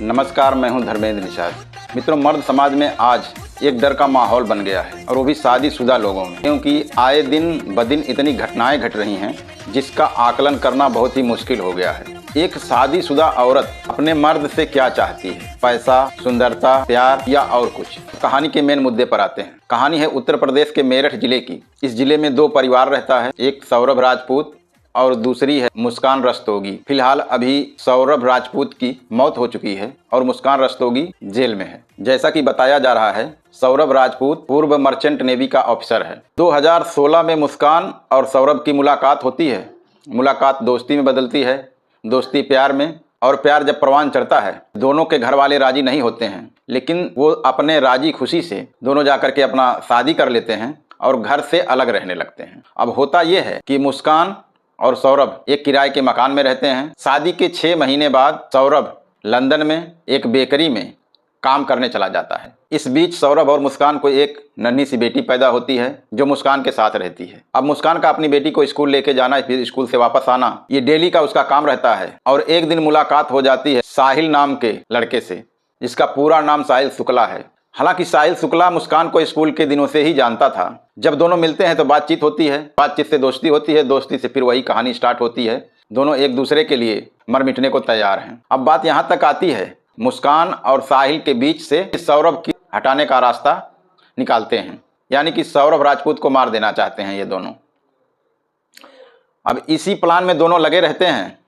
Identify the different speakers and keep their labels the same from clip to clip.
Speaker 1: नमस्कार, मैं हूं धर्मेंद्र निषाद। मित्रों, मर्द समाज में आज एक डर का माहौल बन गया है और वो भी शादीशुदा लोगों में, क्योंकि आए दिन ब दिन इतनी घटनाएं घट रही हैं जिसका आकलन करना बहुत ही मुश्किल हो गया है। एक शादीशुदा औरत अपने मर्द से क्या चाहती है? पैसा, सुंदरता, प्यार या और कुछ? कहानी के मेन मुद्दे पर आते हैं। कहानी है उत्तर प्रदेश के मेरठ जिले की। इस जिले में दो परिवार रहता है, एक सौरभ राजपूत और दूसरी है मुस्कान रस्तोगी। फिलहाल अभी सौरभ राजपूत की मौत हो चुकी है और मुस्कान रस्तोगी जेल में है। जैसा कि बताया जा रहा है, सौरभ राजपूत पूर्व मर्चेंट नेवी का ऑफिसर है। 2016 में मुस्कान और सौरभ की मुलाकात होती है। मुलाकात दोस्ती में बदलती है, दोस्ती प्यार में, और प्यार जब परवान चढ़ता है, दोनों के घर वाले राजी नहीं होते हैं, लेकिन वो अपने राजी खुशी से दोनों जाकर के अपना शादी कर लेते हैं और घर से अलग रहने लगते हैं। अब होता यह है कि मुस्कान और सौरभ एक किराए के मकान में रहते हैं। शादी के 6 महीने बाद सौरभ लंदन में एक बेकरी में काम करने चला जाता है। इस बीच सौरभ और मुस्कान को एक नन्ही सी बेटी पैदा होती है जो मुस्कान के साथ रहती है। अब मुस्कान का अपनी बेटी को स्कूल लेके जाना, फिर स्कूल से वापस आना, ये डेली का उसका काम रहता है। और एक दिन मुलाकात हो जाती है साहिल नाम के लड़के से, जिसका पूरा नाम साहिल शुक्ला है। हालांकि साहिल शुक्ला मुस्कान को स्कूल के दिनों से ही जानता था। जब दोनों मिलते हैं तो बातचीत होती है, बातचीत से दोस्ती होती है, दोस्ती से फिर वही कहानी स्टार्ट होती है। दोनों एक दूसरे के लिए मर मिटने को तैयार हैं। अब बात यहाँ तक आती है, मुस्कान और साहिल के बीच से सौरभ की हटाने का रास्ता निकालते हैं, यानी कि सौरभ राजपूत को मार देना चाहते हैं ये दोनों। अब इसी प्लान में दोनों लगे रहते हैं।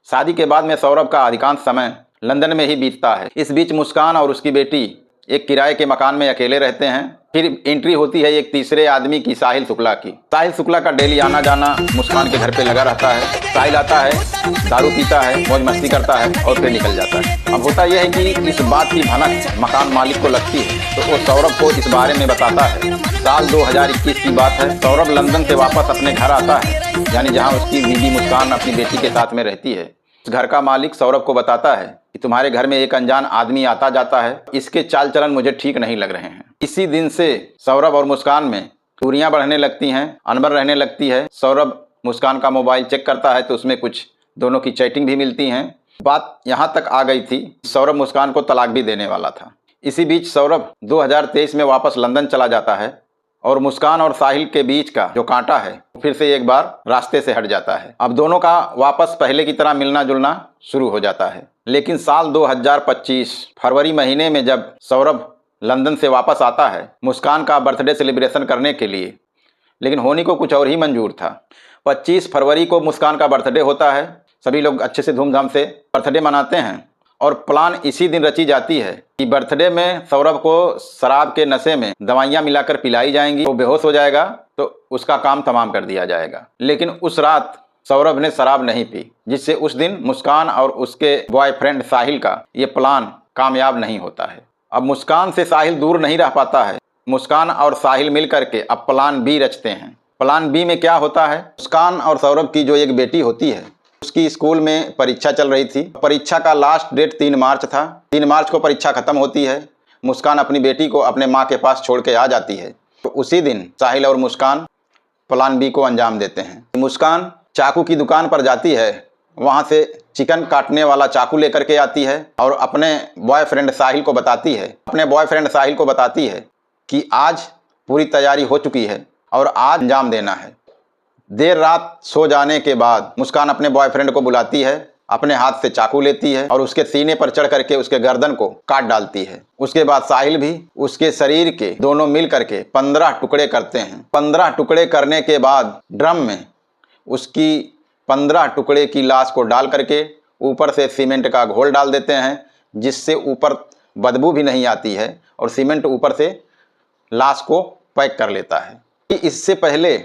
Speaker 1: शादी के बाद में सौरभ का अधिकांश समय लंदन में ही बीतता है। इस बीच मुस्कान और उसकी बेटी एक किराए के मकान में अकेले रहते हैं। फिर एंट्री होती है एक तीसरे आदमी की, साहिल शुक्ला की। साहिल शुक्ला का डेली आना जाना मुस्कान के घर पे लगा रहता है। साहिल आता है, दारू पीता है, मौज मस्ती करता है और फिर निकल जाता है। अब होता यह है कि इस बात की भनक मकान मालिक को लगती है, तो वो सौरभ को इस बारे में बताता है। साल 2021 की बात है। सौरभ लंदन से वापस अपने घर आता है, यानी जहाँ उसकी बीवी मुस्कान अपनी बेटी के साथ में रहती है। उस घर का मालिक सौरभ को बताता है कि तुम्हारे घर में एक अनजान आदमी आता जाता है, इसके चाल चलन मुझे ठीक नहीं लग रहे हैं। इसी दिन से सौरभ और मुस्कान में दूरियां बढ़ने लगती हैं, अनबन रहने लगती है। सौरभ मुस्कान का मोबाइल चेक करता है तो उसमें कुछ दोनों की चैटिंग भी मिलती हैं। बात यहाँ तक आ गई थी, सौरभ मुस्कान को तलाक भी देने वाला था। इसी बीच सौरभ 2023 में वापस लंदन चला जाता है और मुस्कान और साहिल के बीच का जो कांटा है फिर से एक बार रास्ते से हट जाता है। अब दोनों का वापस पहले की तरह मिलना जुलना शुरू हो जाता है। लेकिन साल 2025 फरवरी महीने में जब सौरभ लंदन से वापस आता है मुस्कान का बर्थडे सेलिब्रेशन करने के लिए, लेकिन होने को कुछ और ही मंजूर था। 25 फरवरी को मुस्कान का बर्थडे होता है। सभी लोग अच्छे से धूमधाम से बर्थडे मनाते हैं और प्लान इसी दिन रची जाती है कि बर्थडे में सौरभ को शराब के नशे में दवाइयाँ मिलाकर पिलाई जाएंगी, वो बेहोश हो जाएगा तो उसका काम तमाम कर दिया जाएगा। लेकिन उस रात सौरभ ने शराब नहीं पी, जिससे उस दिन मुस्कान और उसके बॉयफ्रेंड साहिल का ये प्लान कामयाब नहीं होता है। अब मुस्कान से साहिल दूर नहीं रह पाता है। मुस्कान और साहिल मिल करके अब प्लान बी रचते हैं। प्लान बी में क्या होता है, मुस्कान और सौरभ की जो एक बेटी होती है उसकी स्कूल में परीक्षा चल रही थी। परीक्षा का लास्ट डेट 3 मार्च था। 3 मार्च को परीक्षा खत्म होती है। मुस्कान अपनी बेटी को अपने माँ के पास छोड़ के आ जाती है। तो उसी दिन साहिल और मुस्कान प्लान बी को अंजाम देते हैं। मुस्कान चाकू की दुकान पर जाती है, वहाँ से चिकन काटने वाला चाकू लेकर के आती है और अपने बॉयफ्रेंड साहिल को बताती है कि आज पूरी तैयारी हो चुकी है और आज अंजाम देना है। देर रात सो जाने के बाद मुस्कान अपने बॉयफ्रेंड को बुलाती है, अपने हाथ से चाकू लेती है और उसके सीने पर चढ़ करके उसके गर्दन को काट डालती है। उसके बाद साहिल भी उसके शरीर के दोनों मिल करके 15 टुकड़े करते हैं। 15 टुकड़े करने के बाद ड्रम में उसकी 15 टुकड़े की लाश को डाल करके ऊपर से सीमेंट का घोल डाल देते हैं, जिससे ऊपर बदबू भी नहीं आती है और सीमेंट ऊपर से लाश को पैक कर लेता है। इससे पहले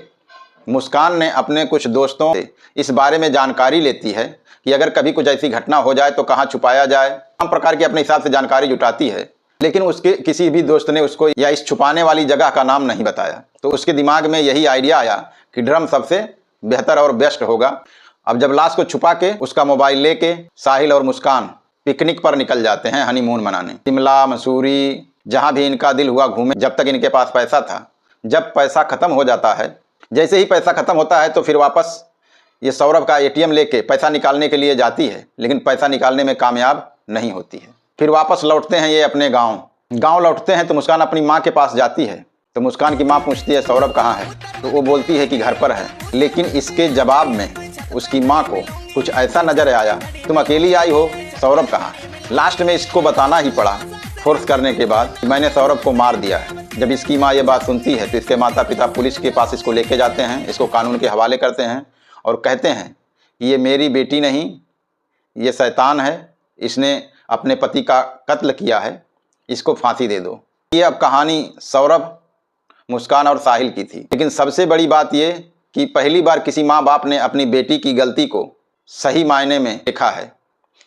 Speaker 1: मुस्कान ने अपने कुछ दोस्तों से इस बारे में जानकारी लेती है कि अगर कभी कुछ ऐसी घटना हो जाए तो कहाँ छुपाया जाए। तमाम प्रकार की अपने हिसाब से जानकारी जुटाती है, लेकिन उसके किसी भी दोस्त ने उसको या इस छुपाने वाली जगह का नाम नहीं बताया। तो उसके दिमाग में यही आइडिया आया कि ड्रम सबसे बेहतर और बेस्ट होगा। अब जब लाश को छुपा के उसका मोबाइल लेके साहिल और मुस्कान पिकनिक पर निकल जाते हैं हनीमून मनाने। शिमला, मसूरी, जहाँ भी इनका दिल हुआ घूमे, जब तक इनके पास पैसा था। जब पैसा खत्म हो जाता है, जैसे ही पैसा खत्म होता है तो फिर वापस ये सौरभ का एटीएम लेके पैसा निकालने के लिए जाती है, लेकिन पैसा निकालने में कामयाब नहीं होती है। फिर वापस लौटते हैं ये अपने गांव लौटते हैं तो मुस्कान अपनी माँ के पास जाती है। तो मुस्कान की माँ पूछती है सौरभ कहाँ है, तो वो बोलती है कि घर पर है। लेकिन इसके जवाब में उसकी माँ को कुछ ऐसा नजर आया, तुम अकेली आई हो, सौरभ कहाँ है। लास्ट में इसको बताना ही पड़ा फोर्स करने के बाद कि मैंने सौरभ को मार दिया है। जब इसकी माँ ये बात सुनती है तो इसके माता पिता पुलिस के पास इसको लेके जाते हैं, इसको कानून के हवाले करते हैं और कहते हैं कि ये मेरी बेटी नहीं, ये शैतान है, इसने अपने पति का कत्ल किया है, इसको फांसी दे दो। ये अब कहानी सौरभ, मुस्कान और साहिल की थी। लेकिन सबसे बड़ी बात ये कि पहली बार किसी माँ बाप ने अपनी बेटी की गलती को सही मायने में देखा है।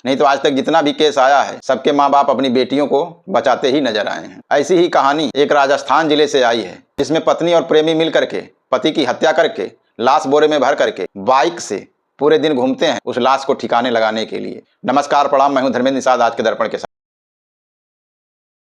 Speaker 1: नहीं तो आज तक जितना भी केस आया है सबके माँ बाप अपनी बेटियों को बचाते ही नजर आए हैं। ऐसी ही कहानी एक राजस्थान जिले से आई है, जिसमें पत्नी और प्रेमी मिल करके पति की हत्या करके लाश बोरे में भर करके बाइक से पूरे दिन घूमते हैं उस लाश को ठिकाने लगाने के लिए। नमस्कार, प्रणाम, मैं हूं धर्मेंद्र निषाद आज के दर्पण के साथ।